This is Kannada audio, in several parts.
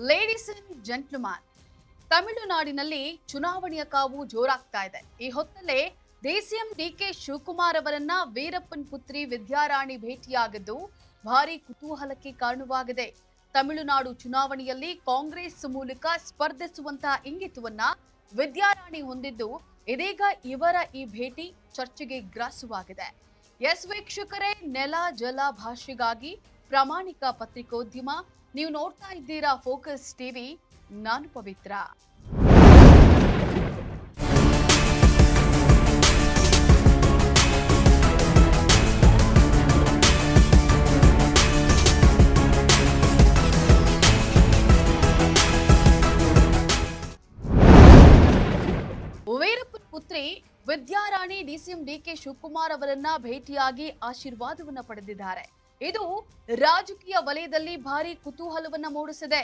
ಲೇಡೀಸ್ ಅಂಡ್ ಜೆಂಟ್ಲ್ಮ್ಯಾನ್, ತಮಿಳುನಾಡಿನಲ್ಲಿ ಚುನಾವಣೆಯ ಕಾವು ಜೋರಾಗ್ತಾ ಇದೆ. ಈ ಹೊತ್ತಲ್ಲೇ ಸಿಎಂ ಡಿಕೆ ಶಿವಕುಮಾರ್ ಅವರನ್ನ ವೀರಪ್ಪನ್ ಪುತ್ರಿ ವಿದ್ಯಾರಾಣಿ ಭೇಟಿಯಾಗಿದ್ದು ಭಾರಿ ಕುತೂಹಲಕ್ಕೆ ಕಾರಣವಾಗಿದೆ. ತಮಿಳುನಾಡು ಚುನಾವಣೆಯಲ್ಲಿ ಕಾಂಗ್ರೆಸ್ ಮೂಲಕ ಸ್ಪರ್ಧಿಸುವಂತಹ ಇಂಗಿತವನ್ನ ವಿದ್ಯಾರಾಣಿ ಹೊಂದಿದ್ದು, ಇದೀಗ ಇವರ ಈ ಭೇಟಿ ಚರ್ಚೆಗೆ ಗ್ರಾಸವಾಗಿದೆ. ಎಸ್ ವೀಕ್ಷಕರೇ, ನೆಲ ಜಲ ಭಾಷೆಗಾಗಿ ಪ್ರಾಮಾಣಿಕ ಪತ್ರಿಕೋದ್ಯಮ. ನೀವು ನೋಡ್ತಾ ಇದ್ದೀರಾ ಫೋಕಸ್ ಟಿವಿ. ನಾನು ಪವಿತ್ರ. ವೀರಪ್ಪನ್ ಪುತ್ರಿ ವಿದ್ಯಾರಾಣಿ ಸಿಎಂ ಡಿಕೆ ಶಿವಕುಮಾರ್ ಅವರನ್ನ ಭೇಟಿಯಾಗಿ ಆಶೀರ್ವಾದವನ್ನ ಪಡೆದಿದ್ದಾರೆ. ಇದು ರಾಜಕೀಯ ವಲಯದಲ್ಲಿ ಭಾರಿ ಕುತೂಹಲವನ್ನ ಮೂಡಿಸಿದೆ.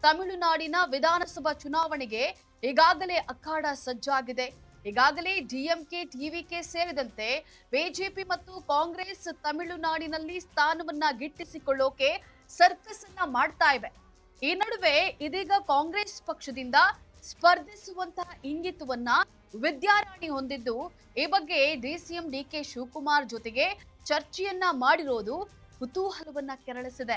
ತಮಿಳುನಾಡಿನ ವಿಧಾನಸಭಾ ಚುನಾವಣೆಗೆ ಈಗಾಗಲೇ ಅಖಾಡ ಸಜ್ಜಾಗಿದೆ. ಈಗಾಗಲೇ ಡಿಎಂಕೆ, ಟಿವಿಕೆ ಸೇರಿದಂತೆ ಬಿಜೆಪಿ ಮತ್ತು ಕಾಂಗ್ರೆಸ್ ತಮಿಳುನಾಡಿನಲ್ಲಿ ಸ್ಥಾನವನ್ನ ಗಿಟ್ಟಿಸಿಕೊಳ್ಳೋಕೆ ಸರ್ಕಸ್ ಅನ್ನ ಮಾಡ್ತಾ ಇವೆ. ಈ ನಡುವೆ ಇದೀಗ ಕಾಂಗ್ರೆಸ್ ಪಕ್ಷದಿಂದ ಸ್ಪರ್ಧಿಸುವಂತಹ ಇಂಗಿತವನ್ನ ವಿದ್ಯಾರಾಣಿ ಹೊಂದಿದ್ದು, ಈ ಬಗ್ಗೆ ಸಿಎಂ ಡಿಕೆ ಶಿವಕುಮಾರ್ ಜೊತೆಗೆ ಚರ್ಚೆಯನ್ನ ಮಾಡಿರೋದು ಕುತೂಹಲವನ್ನ ಕೆರಳಿಸಿದೆ.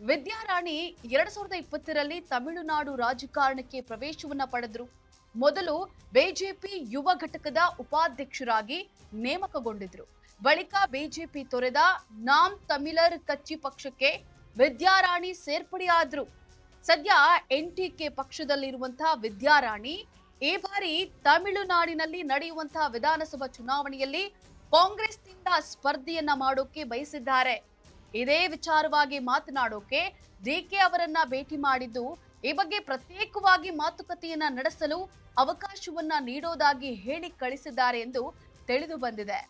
ವಿದ್ಯಾರಾಣಿ 2020ರಲ್ಲಿ ತಮಿಳುನಾಡು ರಾಜಕಾರಣಕ್ಕೆ ಪ್ರವೇಶವನ್ನ ಪಡೆದರು. ಮೊದಲು ಬಿಜೆಪಿ ಯುವ ಘಟಕದ ಉಪಾಧ್ಯಕ್ಷರಾಗಿ ನೇಮಕಗೊಂಡಿದ್ರು. ಬಳಿಕ ಬಿಜೆಪಿ ತೊರೆದ ನಾಮ್ ತಮಿಳರ್ ಕಚ್ಚಿ ಪಕ್ಷಕ್ಕೆ ವಿದ್ಯಾರಾಣಿ ಸೇರ್ಪಡೆಯಾದ್ರು. ಸದ್ಯ ಎನ್ಟಿಕೆ ಪಕ್ಷದಲ್ಲಿರುವಂತಹ ವಿದ್ಯಾರಾಣಿ ಈ ಬಾರಿ ತಮಿಳುನಾಡಿನಲ್ಲಿ ನಡೆಯುವಂತಹ ವಿಧಾನಸಭಾ ಚುನಾವಣೆಯಲ್ಲಿ ಕಾಂಗ್ರೆಸ್ನಿಂದ ಸ್ಪರ್ಧೆಯನ್ನ ಮಾಡೋಕೆ ಬಯಸಿದ್ದಾರೆ. ಇದೇ ವಿಚಾರವಾಗಿ ಮಾತನಾಡೋಕೆ ಡಿಕೆ ಅವರನ್ನ ಭೇಟಿ ಮಾಡಿದ್ದು, ಈ ಬಗ್ಗೆ ಪ್ರತ್ಯೇಕವಾಗಿ ಮಾತುಕತೆಯನ್ನ ನಡೆಸಲು ಅವಕಾಶವನ್ನ ನೀಡೋದಾಗಿ ಹೇಳಿ ಕಳಿಸಿದ್ದಾರೆ ಎಂದು ತಿಳಿದು ಬಂದಿದೆ.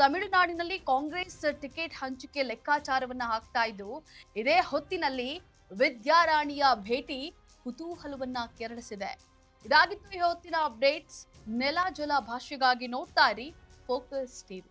ತಮಿಳುನಾಡಿನಲ್ಲಿ ಕಾಂಗ್ರೆಸ್ ಟಿಕೆಟ್ ಹಂಚಿಕೆ ಲೆಕ್ಕಾಚಾರವನ್ನ ಹಾಕ್ತಾ ಇದ್ದು, ಇದೇ ಹೊತ್ತಿನಲ್ಲಿ ವಿದ್ಯಾರಾಣಿಯ ಭೇಟಿ ಕುತೂಹಲವನ್ನ ಕೆರಳಿಸಿದೆ. ಇದಾಗಿತ್ತು ಈ ಹೊತ್ತಿನ ಅಪ್ಡೇಟ್ಸ್. ನೆಲ ಜಲ ಭಾಷೆಗಾಗಿ ನೋಡ್ತಾ ಇರಿ ಫೋಕಸ್ ಟಿವಿ.